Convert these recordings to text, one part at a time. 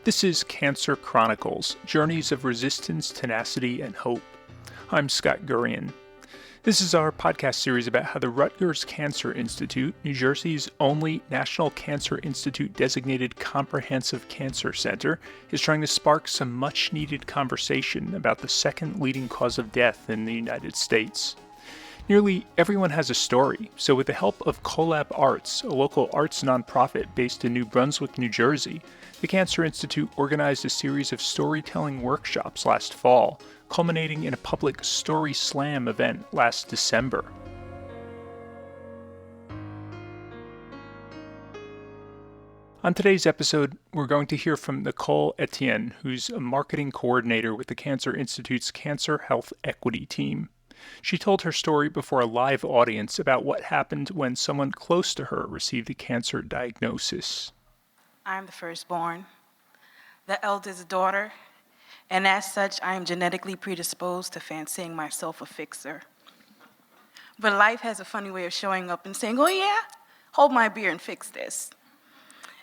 This is Cancer Chronicles, Journeys of Resistance, Tenacity, and Hope. I'm Scott Gurian. This is our podcast series about how the Rutgers Cancer Institute, New Jersey's only National Cancer Institute designated comprehensive cancer center, is trying to spark some much-needed conversation about the second leading cause of death in the United States. Nearly everyone has a story, so with the help of Collab Arts, a local arts nonprofit based in New Brunswick, New Jersey, the Cancer Institute organized a series of storytelling workshops last fall, culminating in a public Story Slam event last December. On today's episode, we're going to hear from Nicole Etienne, who's a marketing coordinator with the Cancer Institute's Cancer Health Equity team. She told her story before a live audience about what happened when someone close to her received a cancer diagnosis. I'm the firstborn, the eldest daughter, and as such, I am genetically predisposed to fancying myself a fixer. But life has a funny way of showing up and saying, oh yeah, hold my beer and fix this.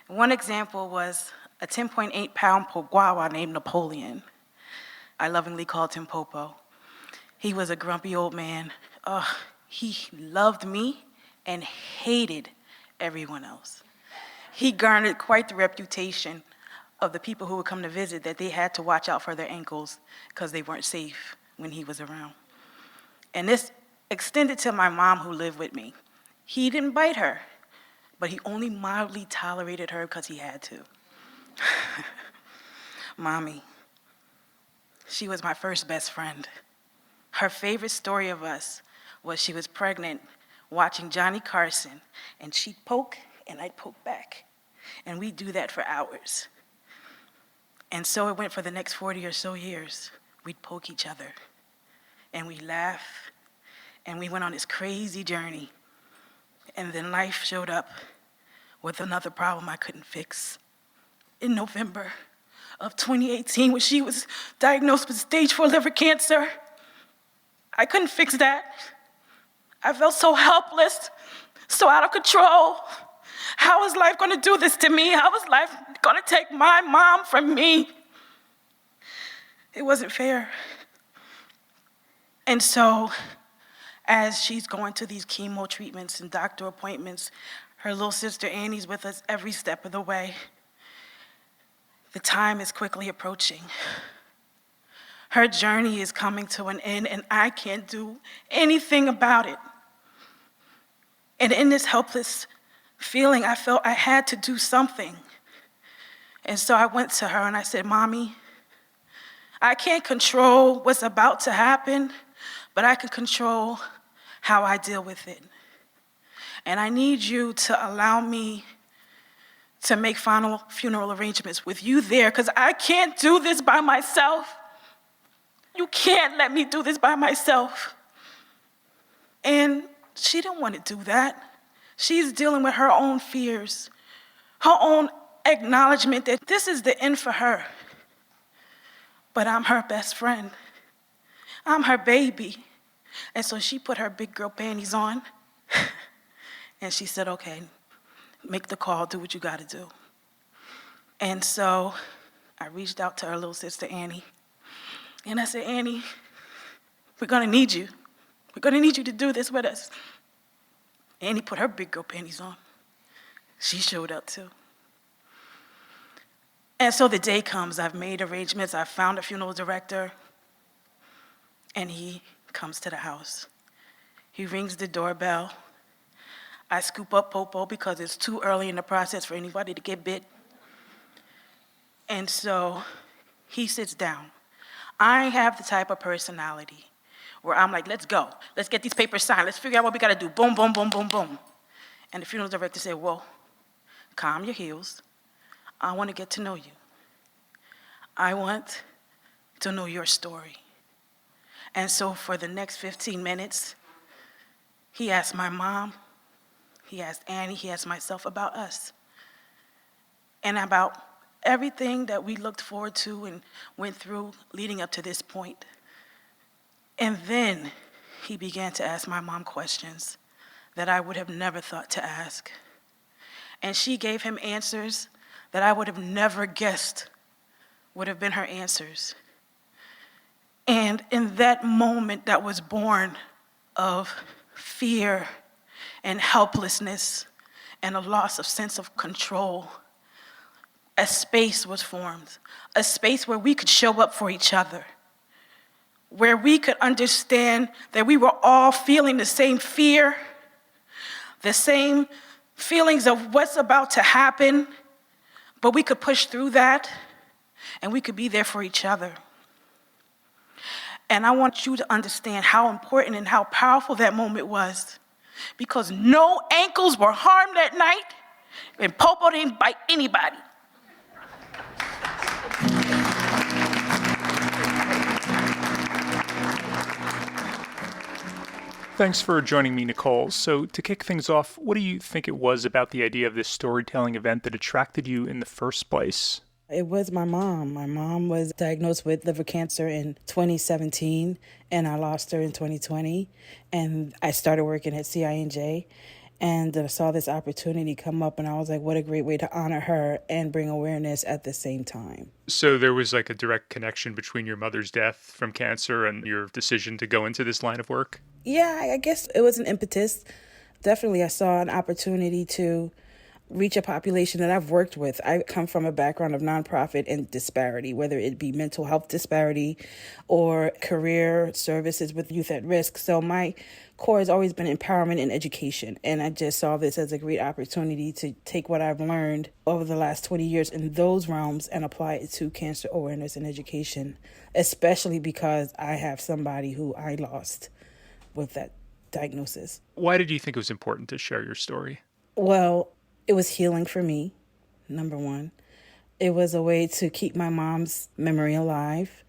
One example was a 10.8-pound Guava named Napoleon. I lovingly called him Popo. He was a grumpy old man. He loved me and hated everyone else. He garnered quite the reputation of the people who would come to visit that they had to watch out for their ankles because they weren't safe when he was around. And this extended to my mom who lived with me. He didn't bite her, but he only mildly tolerated her because he had to. Mommy, she was my first best friend. Her favorite story of us was she was pregnant watching Johnny Carson, and she'd poke and I'd poke back. And we'd do that for hours. And so it went for the next 40 or so years. We'd poke each other, and we'd laugh, and we went on this crazy journey. And then life showed up with another problem I couldn't fix. In November of 2018, when she was diagnosed with stage 4 liver cancer, I couldn't fix that. I felt so helpless, so out of control. How is life going to do this to me? How is life going to take my mom from me? It wasn't fair. And so, as she's going to these chemo treatments and doctor appointments, her little sister Annie's with us every step of the way. The time is quickly approaching. Her journey is coming to an end, and I can't do anything about it. And in this helpless feeling, I felt I had to do something. And so I went to her and I said, Mommy, I can't control what's about to happen, but I can control how I deal with it. And I need you to allow me to make final funeral arrangements with you there, because I can't do this by myself. You can't let me do this by myself. And she didn't want to do that. She's dealing with her own fears, her own acknowledgement that this is the end for her. But I'm her best friend. I'm her baby. And so she put her big girl panties on, and she said, okay, make the call, do what you got to do. And so I reached out to her little sister, Annie, and I said, Annie, we're going to need you. We're going to need you to do this with us. Annie put her big girl panties on. She showed up too. And so the day comes, I've made arrangements, I've found a funeral director, and he comes to the house. He rings the doorbell. I scoop up Popo because it's too early in the process for anybody to get bit. And so he sits down. I have the type of personality where I'm like, let's go. Let's get these papers signed. Let's figure out what we got to do. Boom, boom, boom, boom, boom. And the funeral director said, whoa, calm your heels. I want to get to know you. I want to know your story. And so for the next 15 minutes, he asked my mom, he asked Annie, he asked myself about us and about everything that we looked forward to and went through leading up to this point. And then he began to ask my mom questions that I would have never thought to ask. And she gave him answers that I would have never guessed would have been her answers. And in that moment that was born of fear and helplessness and a loss of sense of control, a space was formed, a space where we could show up for each other, where we could understand that we were all feeling the same fear, the same feelings of what's about to happen, but we could push through that and we could be there for each other. And I want you to understand how important and how powerful that moment was, because no ankles were harmed that night and Popo didn't bite anybody. Thanks for joining me, Nicole. So, to kick things off, what do you think it was about the idea of this storytelling event that attracted you in the first place? It was my mom. My mom was diagnosed with liver cancer in 2017, and I lost her in 2020. And I started working at CINJ, and saw this opportunity come up, and I was like, what a great way to honor her and bring awareness at the same time. So there was like a direct connection between your mother's death from cancer and your decision to go into this line of work? Yeah, I guess it was an impetus. Definitely, I saw an opportunity to reach a population that I've worked with. I come from a background of nonprofit and disparity, whether it be mental health disparity or career services with youth at risk. So my core has always been empowerment and education. And I just saw this as a great opportunity to take what I've learned over the last 20 years in those realms and apply it to cancer awareness and education, especially because I have somebody who I lost with that diagnosis. Why did you think it was important to share your story? Well, it was healing for me, number one. It was a way to keep my mom's memory alive.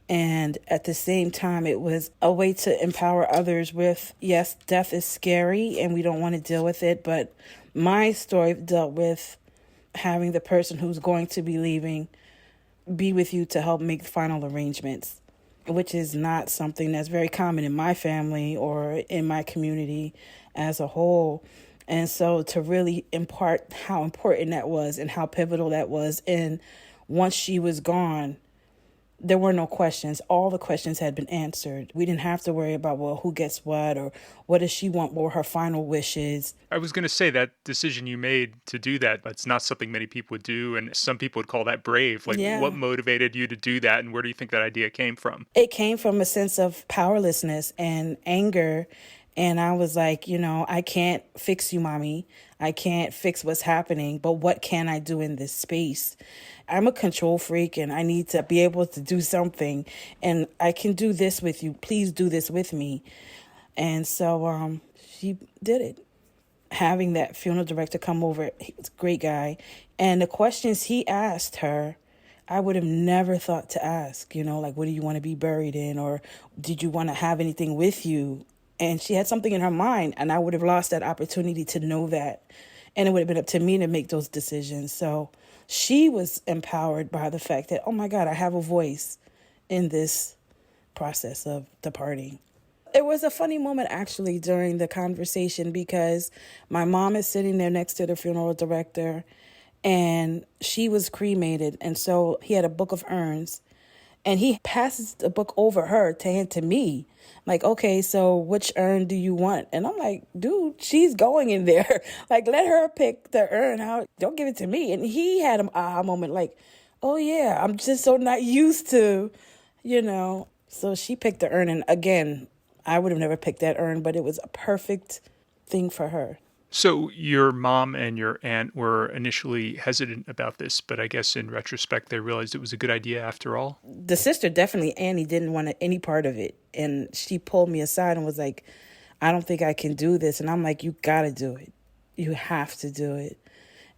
And at the same time, it was a way to empower others with, yes, death is scary and we don't want to deal with it. But my story dealt with having the person who's going to be leaving be with you to help make final arrangements, which is not something that's very common in my family or in my community as a whole. And so to really impart how important that was and how pivotal that was. And once she was gone, there were no questions. All the questions had been answered. We didn't have to worry about, well, who gets what or what does she want, what were her final wishes. I was going to say that decision you made to do that, that's not something many people would do. And some people would call that brave. Like, Yeah. What motivated you to do that? And where do you think that idea came from? It came from a sense of powerlessness and anger. And I was like, I can't fix you, mommy. I can't fix what's happening, but what can I do in this space? I'm a control freak and I need to be able to do something. And I can do this with you. Please do this with me. And so she did it. Having that funeral director come over, he was a great guy. And the questions he asked her, I would have never thought to ask, like, what do you want to be buried in? Or did you want to have anything with you? And she had something in her mind, and I would have lost that opportunity to know that. And it would have been up to me to make those decisions. So she was empowered by the fact that, oh my God, I have a voice in this process of departing. It was a funny moment, actually, during the conversation because my mom is sitting there next to the funeral director, and she was cremated. And so he had a book of urns, and he passes the book over her to hand to me. Like, okay, so which urn do you want? And I'm like, dude, she's going in there. Like, let her pick the urn out. Don't give it to me. And he had an aha moment like, oh, yeah, I'm just so not used to, So she picked the urn. And again, I would have never picked that urn, but it was a perfect thing for her. So your mom and your aunt were initially hesitant about this, but I guess in retrospect, they realized it was a good idea after all. The sister, definitely, Annie, didn't want any part of it. And she pulled me aside and was like, I don't think I can do this. And I'm like, you got to do it. You have to do it.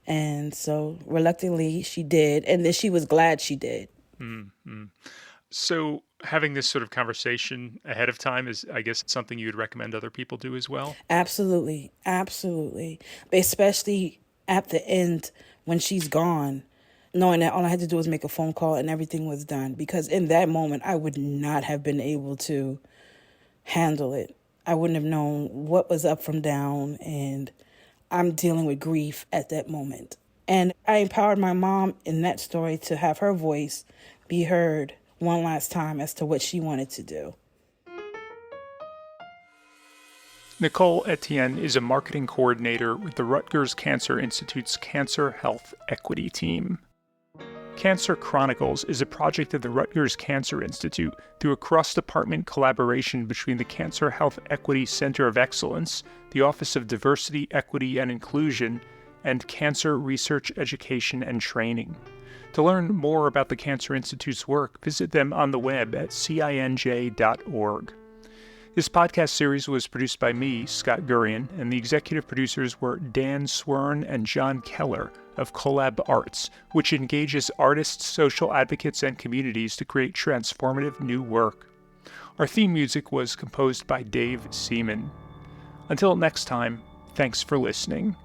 And so reluctantly, she did. And then she was glad she did. Mm-hmm. So having this sort of conversation ahead of time is, I guess, something you'd recommend other people do as well? Absolutely. Absolutely. Especially at the end when she's gone, knowing that all I had to do was make a phone call and everything was done. Because in that moment, I would not have been able to handle it. I wouldn't have known what was up from down. And I'm dealing with grief at that moment. And I empowered my mom in that story to have her voice be heard one last time as to what she wanted to do. Nicole Etienne is a marketing coordinator with the Rutgers Cancer Institute's Cancer Health Equity Team. Cancer Chronicles is a project of the Rutgers Cancer Institute through a cross-department collaboration between the Cancer Health Equity Center of Excellence, the Office of Diversity, Equity, and Inclusion, and Cancer Research Education and Training. To learn more about the Cancer Institute's work, visit them on the web at cinj.org. This podcast series was produced by me, Scott Gurian, and the executive producers were Dan Swern and John Keller of Collab Arts, which engages artists, social advocates, and communities to create transformative new work. Our theme music was composed by Dave Seaman. Until next time, thanks for listening.